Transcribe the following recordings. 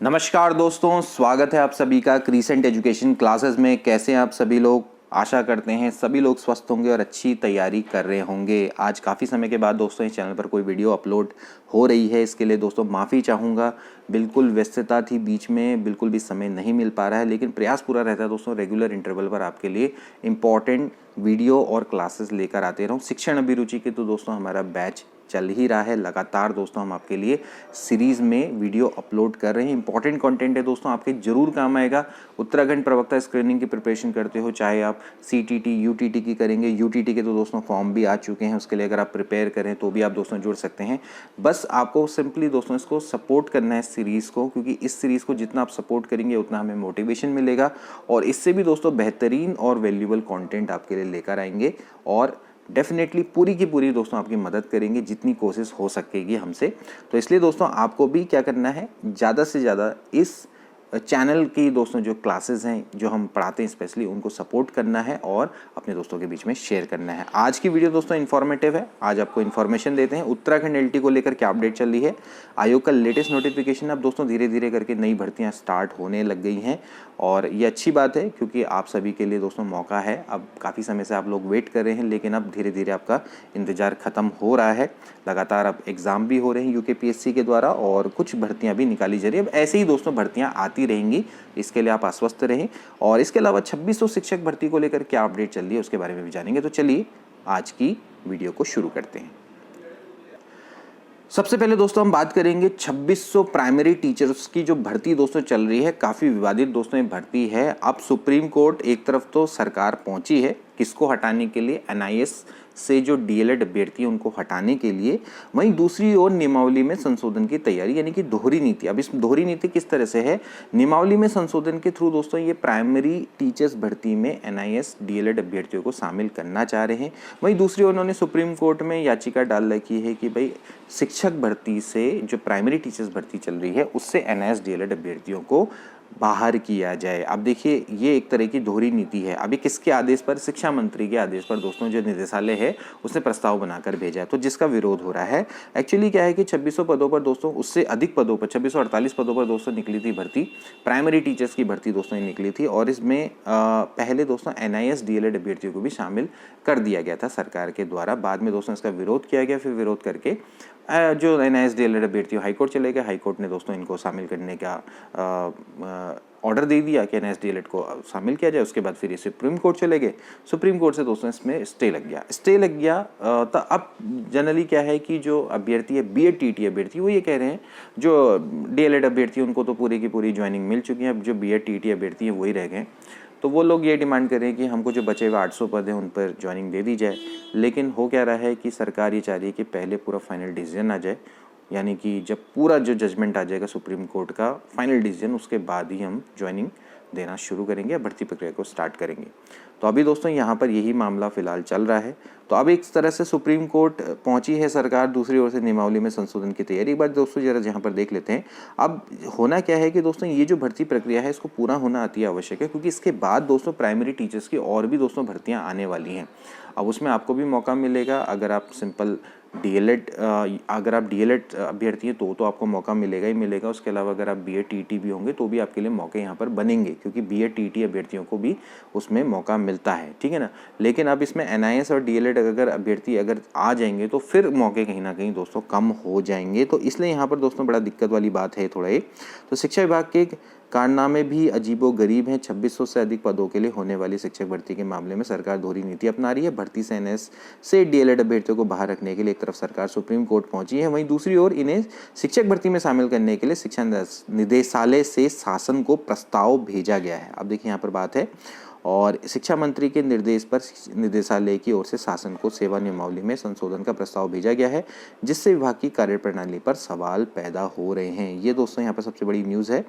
नमस्कार दोस्तों, स्वागत है आप सभी का क्रीसेंट एजुकेशन क्लासेस में। कैसे हैं आप सभी लोग? आशा करते हैं सभी लोग स्वस्थ होंगे और अच्छी तैयारी कर रहे होंगे। आज काफ़ी समय के बाद दोस्तों इस चैनल पर कोई वीडियो अपलोड हो रही है, इसके लिए दोस्तों माफ़ी चाहूँगा। बिल्कुल व्यस्तता थी बीच में, बिल्कुल भी समय नहीं मिल पा रहा है, लेकिन प्रयास पूरा रहता है दोस्तों रेगुलर इंटरवल पर आपके लिए इम्पॉर्टेंट वीडियो और क्लासेस लेकर आते रहूँ। शिक्षण अभिरुचि के तो दोस्तों हमारा बैच चल ही रहा है लगातार दोस्तों। हम आपके लिए सीरीज़ में वीडियो अपलोड कर रहे हैं। इंपॉर्टेंट कंटेंट है दोस्तों, आपके जरूर काम आएगा। उत्तराखंड प्रवक्ता स्क्रीनिंग की प्रिपरेशन करते हो, चाहे आप CTT UTT की करेंगे, UTT के तो दोस्तों फॉर्म भी आ चुके हैं, उसके लिए अगर आप प्रिपेयर करें तो भी आप दोस्तों जुड़ सकते हैं। बस आपको सिंपली दोस्तों इसको सपोर्ट करना है इस सीरीज़ को, क्योंकि इस सीरीज़ को जितना आप सपोर्ट करेंगे उतना हमें मोटिवेशन मिलेगा और इससे भी दोस्तों बेहतरीन और वैल्यूएबल कंटेंट आपके लिए लेकर आएंगे और डेफिनेटली पूरी की पूरी दोस्तों आपकी मदद करेंगे जितनी कोशिश हो सकेगी हमसे। तो इसलिए दोस्तों आपको भी क्या करना है, ज़्यादा से ज़्यादा इस चैनल की दोस्तों जो क्लासेस हैं जो हम पढ़ाते हैं स्पेशली उनको सपोर्ट करना है और अपने दोस्तों के बीच में शेयर करना है। आज की वीडियो दोस्तों इन्फॉर्मेटिव है। आज आपको इन्फॉर्मेशन देते हैं उत्तराखंड LT को लेकर क्या अपडेट चल रही है। आयोग का लेटेस्ट नोटिफिकेशन। अब दोस्तों धीरे धीरे करके नई भर्तियां स्टार्ट होने लग गई हैं और ये अच्छी बात है, क्योंकि आप सभी के लिए दोस्तों मौका है। अब काफ़ी समय से आप लोग वेट कर रहे हैं, लेकिन अब धीरे धीरे आपका इंतज़ार ख़त्म हो रहा है। लगातार अब एग्ज़ाम भी हो रहे हैं UKPSC के द्वारा और कुछ भर्तियां भी निकाली जा रही है। अब ऐसे ही दोस्तों भर्तियां आती रहेंगी, इसके लिए आप आश्वस्त रहें। और इसके अलावा 2600 शिक्षक भर्ती को लेकर क्या अपडेट चल रही है उसके बारे में भी जानेंगे। तो चलिए आज की वीडियो को शुरू करते हैं। सबसे पहले दोस्तों हम बात करेंगे 2600 प्राइमरी टीचर्स की जो भर्ती दोस्तों चल रही है। काफ़ी विवादित दोस्तों ये भर्ती है। अब सुप्रीम कोर्ट एक तरफ तो सरकार पहुंची है किसको हटाने के लिए, NIS से जो DLED अभ्यर्थी है उनको हटाने के लिए, वहीं दूसरी ओर नियमावली में संशोधन की तैयारी, यानी कि दोहरी नीति। अब इस दोहरी नीति किस तरह से है, नियमावली में संशोधन के थ्रू दोस्तों ये प्राइमरी टीचर्स भर्ती में NIS DLED अभ्यर्थियों को शामिल करना चाह रहे हैं। वहीं दूसरी ओर उन्होंने सुप्रीम कोर्ट में याचिका डाल रखी है कि भाई शिक्षक भर्ती से जो प्राइमरी टीचर्स भर्ती चल रही है उससे NIS DLED अभ्यर्थियों को बाहर किया जाए। अब देखिए ये एक तरह की दोहरी नीति है। अभी किसके आदेश पर, शिक्षा मंत्री के आदेश पर दोस्तों जो निदेशालय है उसने प्रस्ताव बनाकर भेजा है, तो जिसका विरोध हो रहा है। एक्चुअली क्या है कि 2600 पदों पर दोस्तों, उससे अधिक पदों पर 2648 पदों पर दोस्तों निकली थी भर्ती, प्राइमरी टीचर्स की भर्ती दोस्तों निकली थी और इसमें पहले दोस्तों NIS DLED अभ्यर्थियों को भी शामिल कर दिया गया था सरकार के द्वारा। बाद में दोस्तों इसका विरोध किया गया, फिर विरोध करके जो NIS DLED अभ्यर्थी हाईकोर्ट चले गए। हाईकोर्ट ने दोस्तों इनको शामिल करने का ऑर्डर दे दिया कि NIS DLED को शामिल किया जाए। उसके बाद फिर ये सुप्रीम कोर्ट चले गए। सुप्रीम कोर्ट से दोस्तों इसमें स्टे लग गया। तो अब जनरली क्या है कि जो अभ्यर्थी है BEd TET अभ्यर्थी, वो ये कह रहे हैं जो DLED अभ्यर्थी उनको तो पूरी की पूरी ज्वाइनिंग मिल चुकी है, अब जो BEd TET अभ्यर्थी है वही रह गए। तो वो लोग ये डिमांड कर रहे हैं कि हमको जो बचे हुए 800 पद हैं उन पर ज्वाइनिंग दे दी जाए। लेकिन हो क्या रहा है कि सरकार ये चाह रही है कि पहले पूरा फाइनल डिसीजन आ जाए, यानी कि जब पूरा जो जजमेंट आ जाएगा सुप्रीम कोर्ट का फाइनल डिसीजन, उसके बाद ही हम ज्वाइनिंग देना शुरू करेंगे या भर्ती प्रक्रिया को स्टार्ट करेंगे। तो अभी दोस्तों यहाँ पर यही मामला फिलहाल चल रहा है। तो अब एक तरह से सुप्रीम कोर्ट पहुंची है सरकार, दूसरी ओर से नियमावली में संशोधन की तैयारी। एक बार दोस्तों जरा यहाँ पर देख लेते हैं। अब होना क्या है कि दोस्तों ये जो भर्ती प्रक्रिया है इसको पूरा होना अति आवश्यक है, क्योंकि इसके बाद दोस्तों प्राइमरी टीचर्स की और भी दोस्तों भर्तियाँ आने वाली हैं। अब उसमें आपको भी मौका मिलेगा। अगर आप सिंपल DLED अगर आप DLED अभ्यर्थी हैं तो आपको मौका मिलेगा ही मिलेगा। उसके अलावा अगर आप BEd TET भी होंगे तो भी आपके लिए मौके यहाँ पर बनेंगे, क्योंकि BEd TET अभ्यर्थियों को भी उसमें मौका मिलता है, ठीक है ना। लेकिन अब इसमें NIS और DLED अगर अभ्यर्थी अगर आ जाएंगे तो फिर मौके कहीं ना कहीं दोस्तों कम हो जाएंगे। तो इसलिए यहाँ पर दोस्तों बड़ा दिक्कत वाली बात है थोड़ा ये। तो शिक्षा विभाग के कारनामे भी अजीबोगरीब हैं। 2600 से अधिक पदों के लिए होने वाली शिक्षक भर्ती के मामले में सरकार दोहरी नीति अपना रही है। भर्ती से NIS से DLED अभ्यर्थियों को बाहर रखने के लिए एक तरफ सरकार सुप्रीम कोर्ट पहुंची है, वहीं दूसरी ओर इन्हें शिक्षक भर्ती में शामिल करने के लिए शिक्षा निदेशालय से शासन को प्रस्ताव भेजा गया है। अब देखिए यहाँ पर बात है, और शिक्षा मंत्री के निर्देश पर निदेशालय की ओर से शासन को सेवा नियमावली में संशोधन का प्रस्ताव भेजा गया है, जिससे विभाग की कार्यप्रणाली पर सवाल पैदा हो रहे हैं। ये दोस्तों यहाँ पर सबसे बड़ी न्यूज़ है।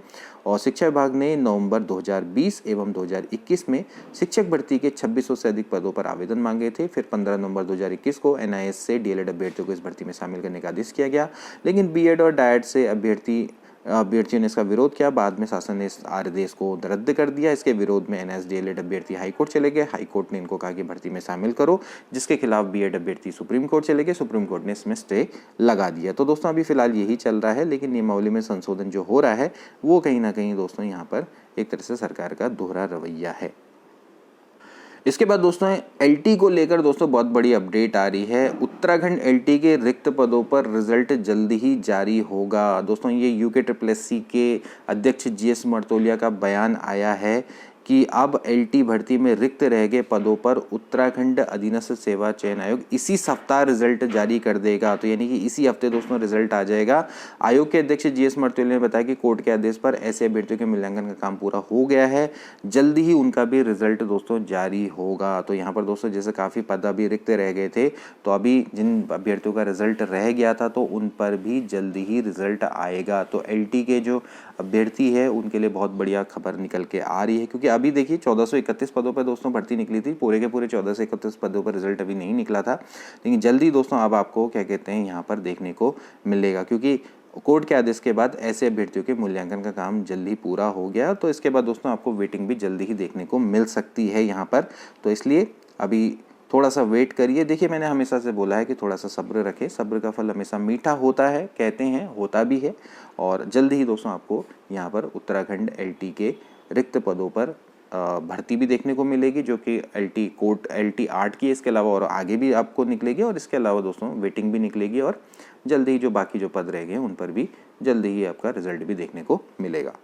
और शिक्षा विभाग ने नवंबर 2020 एवं 2021 में शिक्षक भर्ती के 2600 से अधिक पदों पर आवेदन मांगे थे। फिर 15 नवंबर 2021 को NIS से DLED अभ्यर्थियों को इस भर्ती में शामिल करने का आदेश किया गया, लेकिन BEd और डाइट से अभ्यर्थी अभ्यर्थियों ने इसका विरोध किया। बाद में शासन ने इस आदेश को रद्द कर दिया। इसके विरोध में NSDLED अभ्यर्थी हाईकोर्ट चले गए। हाईकोर्ट ने इनको कहा कि भर्ती में शामिल करो, जिसके खिलाफ बीएड अभ्यर्थी सुप्रीम कोर्ट चले गए। सुप्रीम कोर्ट ने इसमें स्टे लगा दिया। तो दोस्तों अभी फिलहाल यही चल रहा है, लेकिन नियमावली में संशोधन जो हो रहा है वो कहीं ना कहीं दोस्तों यहाँ पर एक तरह से सरकार का दोहरा रवैया है। इसके बाद दोस्तों LT को लेकर दोस्तों बहुत बड़ी अपडेट आ रही है। उत्तराखंड LT के रिक्त पदों पर रिजल्ट जल्द ही जारी होगा। दोस्तों ये UKSSC के अध्यक्ष GS मर्तोलिया का बयान आया है कि अब LT भर्ती में रिक्त रह गए पदों पर उत्तराखंड अधीनस्थ सेवा चयन आयोग इसी सप्ताह रिजल्ट जारी कर देगा। तो यानी कि इसी हफ्ते दोस्तों रिजल्ट आ जाएगा। आयोग के अध्यक्ष GS मर्तोलिया ने बताया कि कोर्ट के आदेश पर ऐसे अभ्यर्थियों के मूल्यांकन का काम पूरा हो गया है, जल्दी ही उनका भी रिजल्ट दोस्तों जारी होगा। तो यहाँ पर दोस्तों जैसे काफ़ी पद अभी रिक्त रह गए थे, तो अभी जिन अभ्यर्थियों का रिजल्ट रह गया था तो उन पर भी जल्दी ही रिजल्ट आएगा। तो LT के जो अभ्यर्थी है उनके लिए बहुत बढ़िया खबर निकल के आ रही है, क्योंकि अभी देखिए 1431 पदों पर दोस्तों भर्ती निकली थी। पूरे के पूरे 1431 पदों पर रिजल्ट अभी नहीं निकला था, लेकिन जल्दी दोस्तों अब आपको क्या कहते हैं यहाँ पर देखने को मिलेगा, क्योंकि कोर्ट के आदेश के बाद ऐसे अभ्यर्थियों के मूल्यांकन का काम जल्दी पूरा हो गया। तो इसके बाद दोस्तों आपको वेटिंग भी जल्दी ही देखने को मिल सकती है यहाँ पर। तो इसलिए अभी थोड़ा सा वेट करिए। देखिए मैंने हमेशा से बोला है कि थोड़ा सा सब्र रखें, सब्र का फल हमेशा मीठा होता है, कहते हैं, होता भी है। और जल्दी ही दोस्तों आपको यहाँ पर उत्तराखंड LT के रिक्त पदों पर भर्ती भी देखने को मिलेगी, जो कि LT 8 की है। इसके अलावा और आगे भी आपको निकलेगी, और इसके अलावा दोस्तों वेटिंग भी निकलेगी, और जल्दी ही जो बाकी जो पद रह गए उन पर भी जल्दी ही आपका रिजल्ट भी देखने को मिलेगा।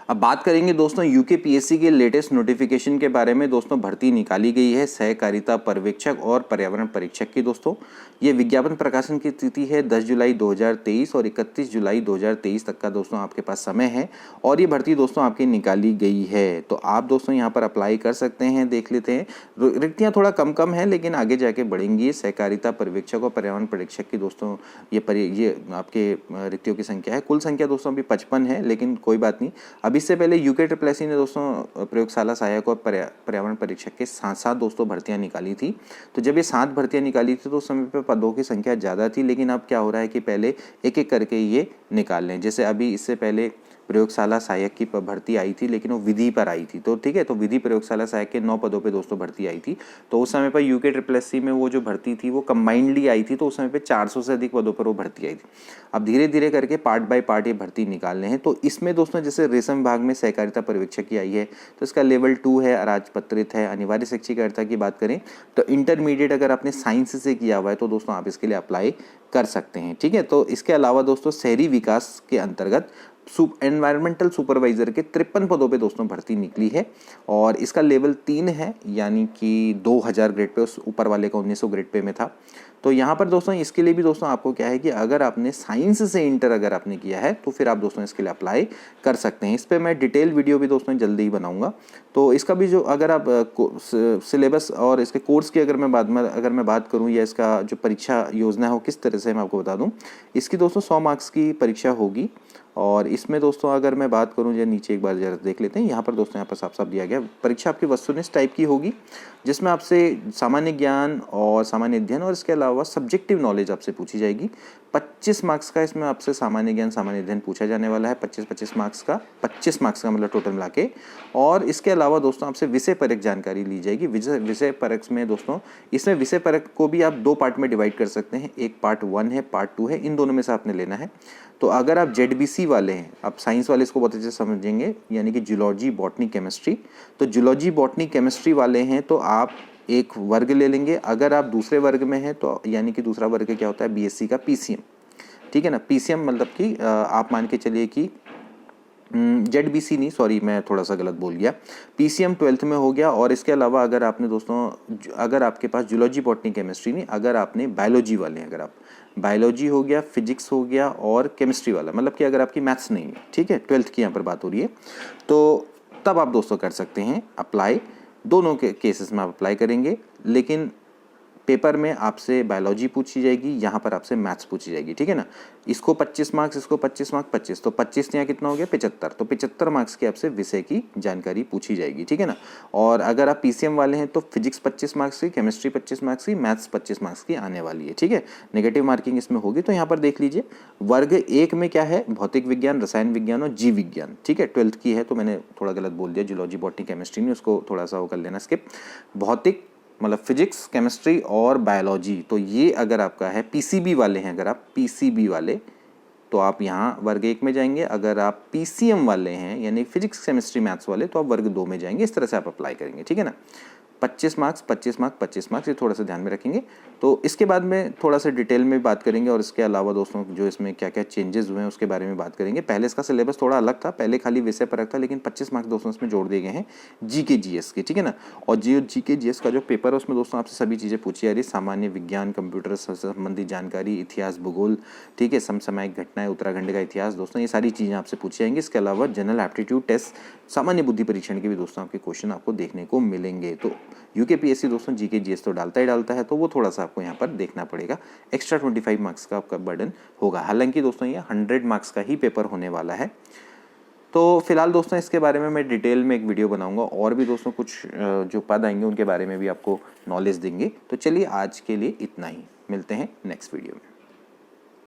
अब बात करेंगे दोस्तों UKPSC के लेटेस्ट नोटिफिकेशन के बारे में। दोस्तों भर्ती निकाली गई है सहकारिता पर्यवेक्षक और पर्यावरण परीक्षक की। दोस्तों ये विज्ञापन प्रकाशन की तिथि है 10 जुलाई 2023 और 31 जुलाई 2023 तक का दोस्तों आपके पास समय है, और ये भर्ती दोस्तों आपकी निकाली गई है। तो आप दोस्तों यहाँ पर अप्लाई कर सकते हैं। देख लेते हैं, रिक्तियाँ थोड़ा कम है, लेकिन आगे जाके बढ़ेंगी। सहकारिता पर्यवेक्षक और पर्यावरण परीक्षक की दोस्तों ये आपके रिक्तियों की संख्या है। कुल संख्या दोस्तों अभी 55 है, लेकिन कोई बात नहीं। अब इससे पहले UKSSC ने दोस्तों प्रयोगशाला सहायक और पर्यावरण परीक्षक के 7 दोस्तों भर्तियां निकाली थी। तो जब ये 7 भर्तियां निकाली थी तो उस समय पे पदों की संख्या ज़्यादा थी, लेकिन अब क्या हो रहा है कि पहले एक एक करके ये निकाल लें। जैसे अभी इससे पहले प्रयोगशाला सहायक की भर्ती आई थी, लेकिन वो विधि पर आई थी। तो ठीक है, तो विधि प्रयोगशाला सहायक के 9 पदों पे दोस्तों भर्ती आई थी। तो उस समय पर UKSSC में वो जो भर्ती थी वो कंबाइंडली आई थी, तो उस समय पे 400 से अधिक पदों पर वो भर्ती आई थी। अब धीरे धीरे करके पार्ट बाय पार्ट ये भर्ती निकालने हैं। तो इसमें दोस्तों जैसे रेशम विभाग में सहकारिता पर्यवेक्षक की आई है, तो इसका लेवल 2 है, अराजपत्रित है। अनिवार्य शैक्षिक अर्हता की बात करें तो इंटरमीडिएट अगर आपने साइंस से किया हुआ है तो दोस्तों आप इसके लिए अप्लाई कर सकते हैं। ठीक है, तो इसके अलावा दोस्तों शहरी विकास के अंतर्गत एनवायरमेंटल सुपरवाइजर के 53 पदों पे दोस्तों भर्ती निकली है, और इसका लेवल 3 है, यानी कि 2000 ग्रेड पे, उस ऊपर वाले का 1900 ग्रेड पे में था। तो यहाँ पर दोस्तों इसके लिए भी दोस्तों आपको क्या है कि अगर आपने साइंस से इंटर अगर आपने किया है तो फिर आप दोस्तों इसके लिए अप्लाई कर सकते हैं। इस पर मैं डिटेल वीडियो भी दोस्तों जल्दी ही बनाऊंगा। तो इसका भी जो अगर आप सिलेबस और इसके कोर्स की अगर मैं बात करूँ, या इसका जो परीक्षा योजना है वो किस तरह से मैं आपको बता दूँ। इसकी दोस्तों 100 मार्क्स की परीक्षा होगी, और इसमें दोस्तों अगर मैं बात करूं, या नीचे एक बार जरा देख लेते हैं, यहाँ पर दोस्तों यहाँ पर साफ साफ दिया गया परीक्षा आपकी वस्तुनिष्ठ टाइप की होगी, जिसमें आपसे सामान्य ज्ञान और सामान्य अध्ययन और इसके अलावा सब्जेक्टिव नॉलेज आपसे पूछी जाएगी। 25 मार्क्स का इसमें आपसे सामान्य ज्ञान सामान्य अध्ययन पूछा जाने वाला है। 25 मार्क्स का मतलब टोटल मिला के। और इसके अलावा दोस्तों आपसे विषय परक जानकारी ली जाएगी। विषय परक में दोस्तों इसमें विषय परक को भी आप 2 पार्ट में डिवाइड कर सकते हैं। एक पार्ट 1 है, पार्ट 2 है, इन दोनों में से आपने लेना है। तो अगर आप ZBC वाले हैं, आप साइंस वाले इसको बहुत अच्छे से समझेंगे, यानी कि जूलॉजी बॉटनी केमिस्ट्री। तो जूलॉजी बॉटनी केमिस्ट्री वाले हैं तो आप एक वर्ग ले लेंगे। अगर आप दूसरे वर्ग में हैं तो यानी कि दूसरा वर्ग क्या होता है, BSc का PCM। ठीक है ना, PCM मतलब कि आप मान के चलिए कि ZBC नहीं, सॉरी मैं थोड़ा सा गलत बोल गया, PCM 12th में हो गया। और इसके अलावा अगर आपने दोस्तों अगर आपके पास जूलॉजी बॉटनी केमिस्ट्री नहीं, अगर आपने बायोलॉजी वाले हैं, अगर आप बायोलॉजी हो गया, फिजिक्स हो गया और केमिस्ट्री वाला, मतलब कि अगर आपकी मैथ्स नहीं है, ठीक है, 12th की यहाँ पर बात हो रही है, तो तब आप दोस्तों कर सकते हैं अप्लाई। दोनों के केसेस में आप अप्लाई करेंगे, लेकिन पेपर में आपसे बायोलॉजी पूछी जाएगी, यहाँ पर आपसे मैथ्स पूछी जाएगी, ठीक है ना। इसको 25 मार्क्स, इसको 25 मार्क्स, 25 तो 25 यहाँ कितना हो गया 75, तो 75 मार्क्स की आपसे विषय की जानकारी पूछी जाएगी, ठीक है ना। और अगर आप पीसीएम वाले हैं तो फिजिक्स 25 मार्क्स की, केमिस्ट्री 25 मार्क्स की, मैथ्स 25 मार्क्स की आने वाली है, ठीक है। नेगेटिव मार्किंग इसमें होगी। तो यहाँ पर देख लीजिए वर्ग 1 में क्या है, भौतिक विज्ञान, रसायन विज्ञान और जीव विज्ञान, ठीक है। 12th की है तो मैंने थोड़ा गलत बोल दिया, जूलॉजी बॉटनी केमिस्ट्री में, उसको थोड़ा सा वो कर लेना स्किप। भौतिक मतलब फिजिक्स, केमिस्ट्री और बायोलॉजी, तो ये अगर आपका है पीसीबी वाले हैं, अगर आप पीसीबी वाले तो आप यहाँ वर्ग 1 में जाएंगे। अगर आप पीसीएम वाले हैं यानी फिजिक्स केमिस्ट्री मैथ्स वाले तो आप वर्ग 2 में जाएंगे। इस तरह से आप अप्लाई करेंगे, ठीक है ना। 25 मार्क्स 25 मार्क्स 25 मार्क्स, ये थोड़ा सा ध्यान में रखेंगे। तो इसके बाद में थोड़ा सा डिटेल में बात करेंगे और इसके अलावा दोस्तों जो इसमें क्या क्या चेंजेस हुए हैं उसके बारे में बात करेंगे। पहले इसका सिलेबस थोड़ा अलग था, पहले खाली विषय परक था, लेकिन 25 मार्क्स दोस्तों इसमें जोड़ दिए गए हैं जीके जीएस के, ठीक है ना। और जीके जीएस का जो पेपर है उसमें दोस्तों आपसे सभी चीज़ें पूछी जा रही है, सामान्य विज्ञान, कंप्यूटर से संबंधित जानकारी, इतिहास, भूगोल, ठीक है, समसामयिक घटनाएं, उत्तराखंड का इतिहास, दोस्तों ये सारी चीज़ें आपसे पूछी जाएंगी। इसके अलावा जनरल एप्टीट्यूड टेस्ट, सामान्य बुद्धि परीक्षण के भी दोस्तों आपके क्वेश्चन आपको देखने को मिलेंगे। तो यूकेपीएससी दोस्तों जीके जीएस तो डालता ही डालता है, तो वो थोड़ा सा आपको यहाँ पर देखना पड़ेगा। एक्स्ट्रा 25 मार्क्स का आपका बर्डन होगा। हालांकि दोस्तों ये 100 मार्क्स का ही पेपर होने वाला है। तो फिलहाल दोस्तों इसके बारे में मैं डिटेल में एक वीडियो बनाऊंगा और भी दोस्तों कुछ जो पद आएंगे उनके बारे में भी आपको नॉलेज देंगे। तो चलिए आज के लिए इतना ही, मिलते हैं नेक्स्ट वीडियो में।